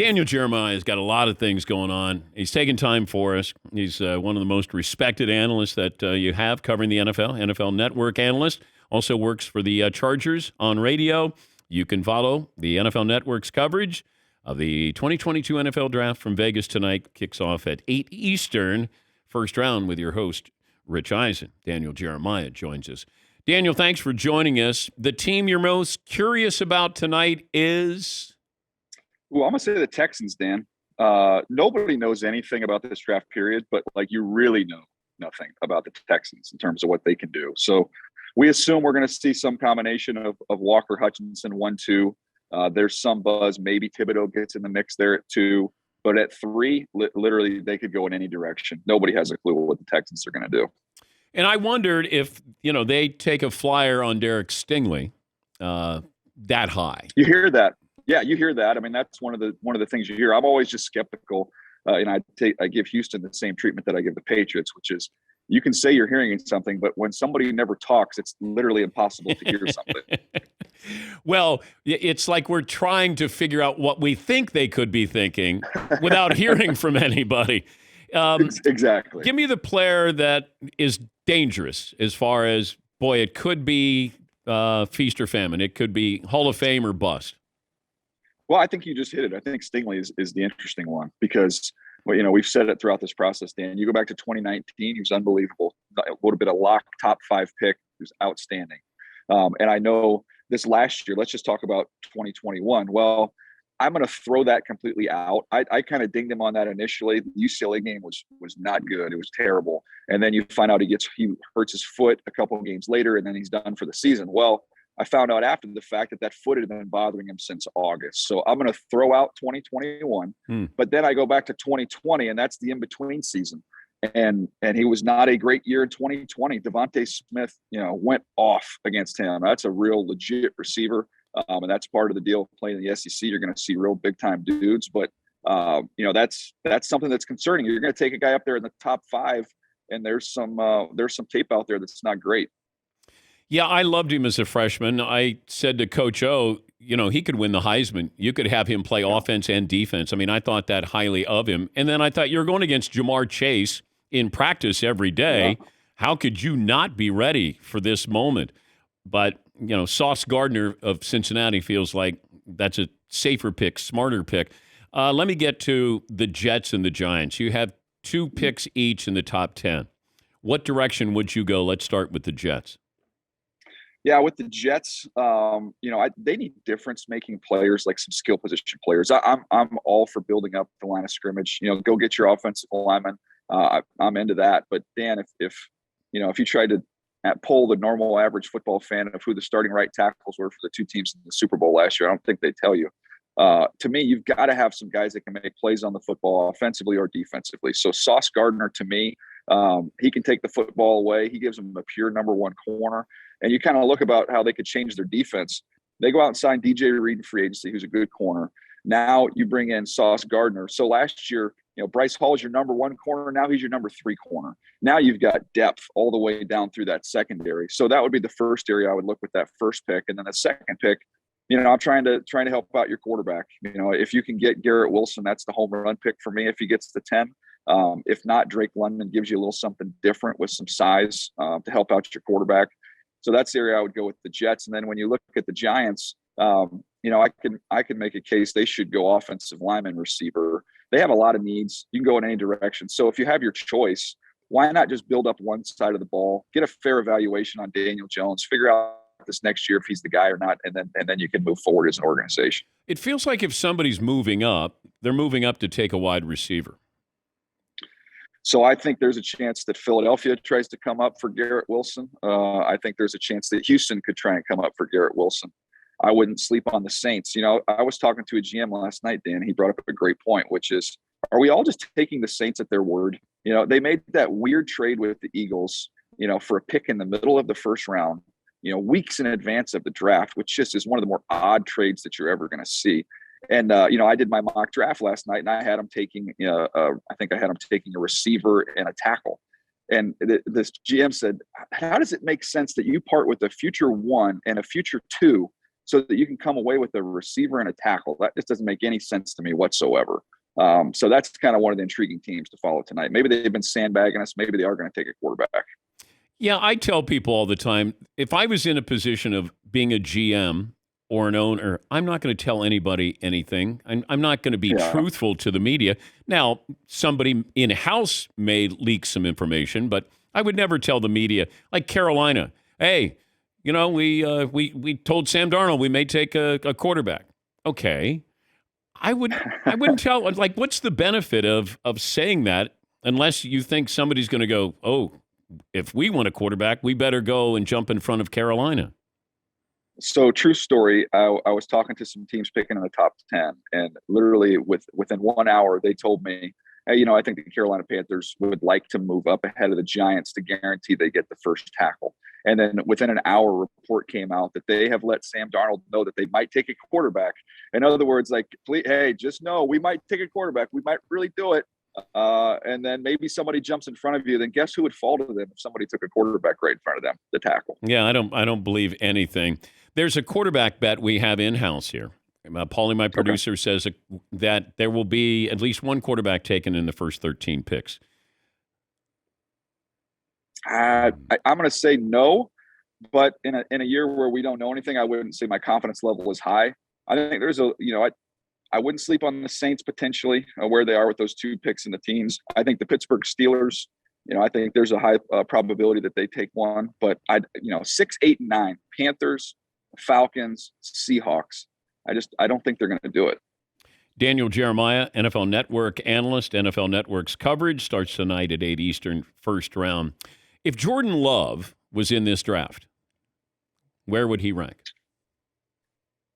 Daniel Jeremiah has got a lot of things going on. He's taking time for us. He's one of the most respected analysts that you have covering the NFL Network analyst. Also works for the Chargers on radio. You can follow the NFL Network's coverage of the 2022 NFL Draft from Vegas tonight. Kicks off at 8 Eastern, first round with your host, Rich Eisen. Daniel Jeremiah joins us. Daniel, thanks for joining us. The team you're most curious about tonight is... Well, I'm going to say the Texans, Dan. Nobody knows anything about this draft period, but you really know nothing about the Texans in terms of what they can do. So we assume we're going to see some combination of Walker, Hutchinson, 1-2. There's some buzz. Maybe Thibodeau gets in the mix there at 2. But at 3, literally, they could go in any direction. Nobody has a clue what the Texans are going to do. And I wondered if, they take a flyer on Derek Stingley that high. You hear that. Yeah, you hear that. I mean, that's one of the things you hear. I'm always just skeptical, and I give Houston the same treatment that I give the Patriots, which is you can say you're hearing something, but when somebody never talks, it's literally impossible to hear something. Well, it's like we're trying to figure out what we think they could be thinking without hearing from anybody. Exactly. Give me the player that is dangerous as far as, boy, it could be feast or famine. It could be Hall of Fame or bust. Well, I think you just hit it. I think Stingley is the interesting one because, we've said it throughout this process, Dan. You go back to 2019, he was unbelievable. Would have been a lock top 5 pick. He was outstanding. And I know this last year, let's just talk about 2021. Well, I'm going to throw that completely out. I kind of dinged him on that initially. The UCLA game was not good. It was terrible. And then you find out he hurts his foot a couple of games later, and then he's done for the season. Well, I found out after the fact that foot had been bothering him since August. So I'm going to throw out 2021, but then I go back to 2020, and that's the in-between season. And he was not a great year in 2020. Devontae Smith, went off against him. That's a real legit receiver, and that's part of the deal of playing in the SEC. You're going to see real big-time dudes, but that's something that's concerning. You're going to take a guy up there in the top 5, and there's some tape out there that's not great. Yeah, I loved him as a freshman. I said to Coach O, he could win the Heisman. You could have him play offense and defense. I mean, I thought that highly of him. And then I thought, you're going against Jamar Chase in practice every day. Yeah. How could you not be ready for this moment? But, Sauce Gardner of Cincinnati feels like that's a safer pick, smarter pick. Let me get to the Jets and the Giants. You have 2 picks each in the top 10. What direction would you go? Let's start with the Jets. Yeah, with the Jets, they need difference-making players, like some skill position players. I'm all for building up the line of scrimmage. Go get your offensive lineman. I'm into that. But Dan, if you tried to poll the normal average football fan of who the starting right tackles were for the 2 teams in the Super Bowl last year, I don't think they'd tell you. To me, you've got to have some guys that can make plays on the football offensively or defensively. So Sauce Gardner, to me, he can take the football away. He gives them a pure number 1 corner. And you kind of look about how they could change their defense. They go out and sign DJ Reed in free agency, who's a good corner. Now you bring in Sauce Gardner. So last year, Bryce Hall is your number 1 corner. Now he's your number 3 corner. Now you've got depth all the way down through that secondary. So that would be the first area I would look with that first pick. And then the second pick, I'm trying to help out your quarterback. If you can get Garrett Wilson, that's the home run pick for me if he gets to 10. If not, Drake London gives you a little something different with some size to help out your quarterback. So that's the area I would go with the Jets. And then when you look at the Giants, I can make a case they should go offensive lineman, receiver. They have a lot of needs. You can go in any direction. So if you have your choice, why not just build up one side of the ball, get a fair evaluation on Daniel Jones, figure out this next year if he's the guy or not, and then you can move forward as an organization. It feels like if somebody's moving up, they're moving up to take a wide receiver. So I think there's a chance that Philadelphia tries to come up for Garrett Wilson. I think there's a chance that Houston could try and come up for Garrett Wilson. I wouldn't sleep on the Saints. I was talking to a GM last night, Dan. He brought up a great point, which is, are we all just taking the Saints at their word? They made that weird trade with the Eagles, for a pick in the middle of the first round, weeks in advance of the draft, which just is one of the more odd trades that you're ever going to see. And, I did my mock draft last night and I had him taking, I think I had him taking a receiver and a tackle. And this GM said, how does it make sense that you part with a future 1 and a future 2 so that you can come away with a receiver and a tackle. That just doesn't make any sense to me whatsoever. So that's kind of one of the intriguing teams to follow tonight. Maybe they've been sandbagging us. Maybe they are going to take a quarterback. Yeah, I tell people all the time, if I was in a position of being a GM or an owner, I'm not going to tell anybody anything. I'm not going to be Yeah. truthful to the media. Now, somebody in-house may leak some information, but I would never tell the media. Like Carolina, hey, we told Sam Darnold we may take a quarterback. Okay, I wouldn't tell. Like, what's the benefit of saying that unless you think somebody's going to go, oh, if we want a quarterback, we better go and jump in front of Carolina. So true story. I was talking to some teams picking in the top 10, and literally within 1 hour, they told me, hey, I think the Carolina Panthers would like to move up ahead of the Giants to guarantee they get the first tackle. And then within an hour, a report came out that they have let Sam Darnold know that they might take a quarterback. In other words, like, hey, just know we might take a quarterback. We might really do it. And then maybe somebody jumps in front of you. Then guess who would fall to them if somebody took a quarterback right in front of them, the tackle. Yeah, I don't believe anything. There's a quarterback bet we have in-house here. Paulie, my producer, says that there will be at least one quarterback taken in the first 13 picks. I'm going to say no, but in a year where we don't know anything, I wouldn't say my confidence level is high. I think there's I wouldn't sleep on the Saints potentially where they are with those 2 picks in the teens. I think the Pittsburgh Steelers, I think there's a high probability that they take one, but 6, 8, and 9 Panthers, Falcons, Seahawks. I don't think they're going to do it. Daniel Jeremiah, NFL Network analyst. NFL Network's coverage starts tonight at 8 Eastern, first round. If Jordan Love was in this draft, where would he rank?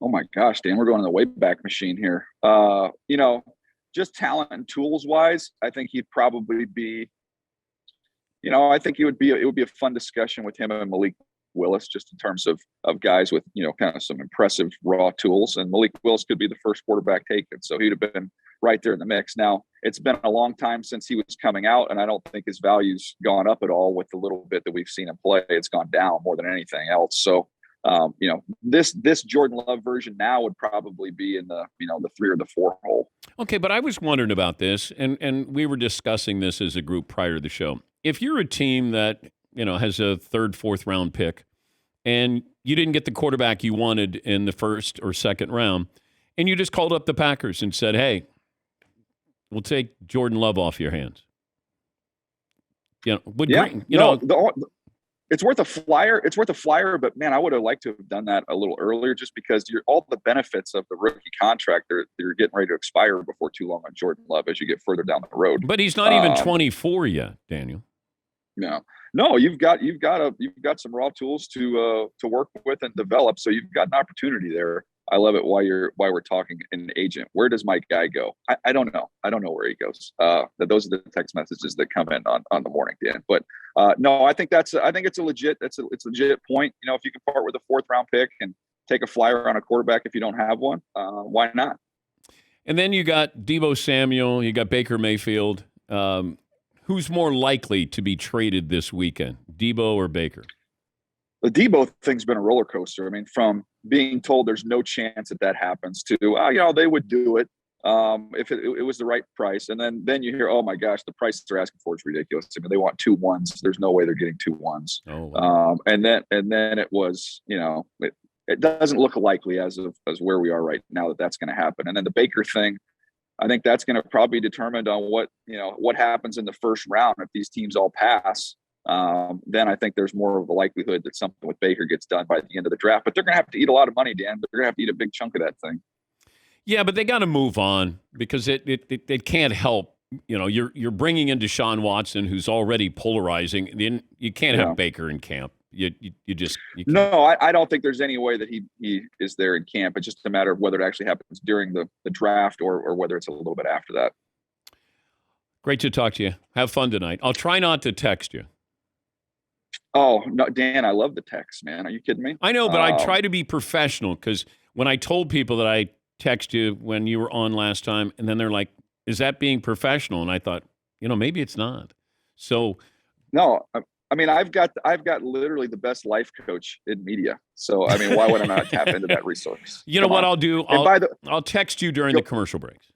Oh my gosh, Dan, we're going in the Wayback Machine here. Just talent and tools wise, I think he'd probably be, I think it would be a fun discussion with him and Malik Willis, just in terms of guys with, kind of some impressive raw tools. And Malik Willis could be the first quarterback taken. So he'd have been right there in the mix. Now, it's been a long time since he was coming out, and I don't think his value's gone up at all with the little bit that we've seen him play. It's gone down more than anything else. So, this Jordan Love version now would probably be in the 3 or the 4 hole. Okay, but I was wondering about this, and we were discussing this as a group prior to the show. If you're a team that, has a 3rd, 4th round pick, and you didn't get the quarterback you wanted in the 1st or 2nd round, and you just called up the Packers and said, hey, we'll take Jordan Love off your hands. It's worth a flyer. It's worth a flyer, but man, I would have liked to have done that a little earlier, just because all the benefits of the rookie contract they're getting ready to expire before too long on Jordan Love as you get further down the road. But he's not even 24 yet, Daniel. No, you've got some raw tools to work with and develop. So you've got an opportunity there. I love it. Why we're talking an agent. Where does my guy go? I don't know. I don't know where he goes. Those are the text messages that come in on the morning, Dan. But no, I think it's a legit point. If you can part with a 4th round pick and take a flyer on a quarterback if you don't have one, why not? And then you got Deebo Samuel, you got Baker Mayfield. Who's more likely to be traded this weekend, Deebo or Baker? The Deebo thing's been a roller coaster. I mean, from being told there's no chance that happens to, they would do it if it was the right price. And then you hear, oh my gosh, the price they're asking for is ridiculous. I mean, they want 2 1s. There's no way they're getting 2 1s. Oh, wow. And then it was, it doesn't look likely as where we are right now that's going to happen. And then the Baker thing, I think that's going to probably be determined on what happens in the 1st round. If these teams all pass, then I think there's more of a likelihood that something with Baker gets done by the end of the draft. But they're going to have to eat a lot of money, Dan. They're going to have to eat a big chunk of that thing. Yeah, but they got to move on because it can't help. You're bringing in Deshaun Watson, who's already polarizing. Then you can't have Baker in camp. You can't. No, I don't think there's any way that he is there in camp. It's just a matter of whether it actually happens during the draft or whether it's a little bit after that. Great to talk to you. Have fun tonight. I'll try not to text you. Oh, no, Dan, I love the text, man. Are you kidding me? I know, but I try to be professional because when I told people that I text you when you were on last time, and then they're like, is that being professional? And I thought, maybe it's not. So no, I mean, I've got literally the best life coach in media. So I mean, why would I not tap into that resource? You know Come what on. I'll do? And by the I'll text you during go, the commercial breaks.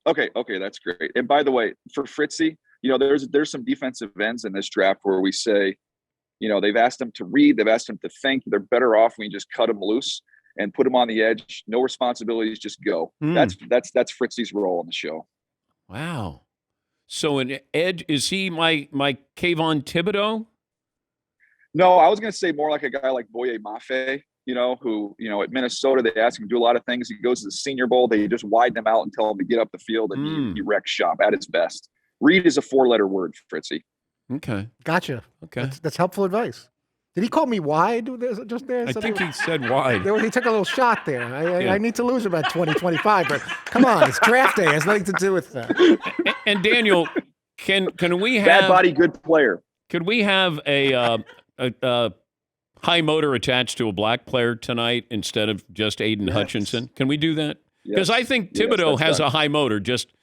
okay, that's great. And by the way, for Fritzy, there's some defensive ends in this draft where we say, they've asked them to read, they've asked them to think. They're better off when you just cut them loose and put them on the edge. No responsibilities, just go. That's Fritzy's role on the show. Wow. So an edge, is he my Kayvon Thibodeau? No, I was going to say more like a guy like Boye Mafe, who, at Minnesota, they ask him to do a lot of things. He goes to the Senior Bowl. They just widen him out and tell him to get up the field, and he wrecks shop at his best. Read is a 4-letter word, Fritzy. Okay. Gotcha. Okay. That's helpful advice. Did he call me wide just there? I think he said wide. He took a little shot there. I need to lose about 20, 25, but come on, it's draft day. It has nothing to do with that. And Daniel, can we have bad body, good player? Could we have a high motor attached to a black player tonight instead of just Aiden Hutchinson? Can we do that? Because I think Thibodeau has a high motor. Just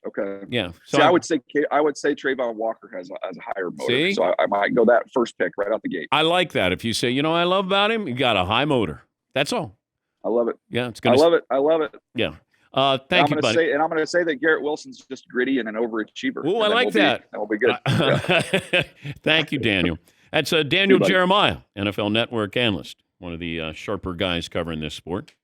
Okay. Yeah. So I would say Trayvon Walker has a higher motor. See? So I might go that first pick right out the gate. I like that. If you say, I love about him, he got a high motor. That's all. I love it. Yeah, I love it. Yeah. Thank you, buddy. I'm going to say that Garrett Wilson's just gritty and an overachiever. Oh, I like that. That'll be good. Yeah. Thank you, Daniel. That's Daniel Jeremiah, NFL Network analyst, one of the sharper guys covering this sport.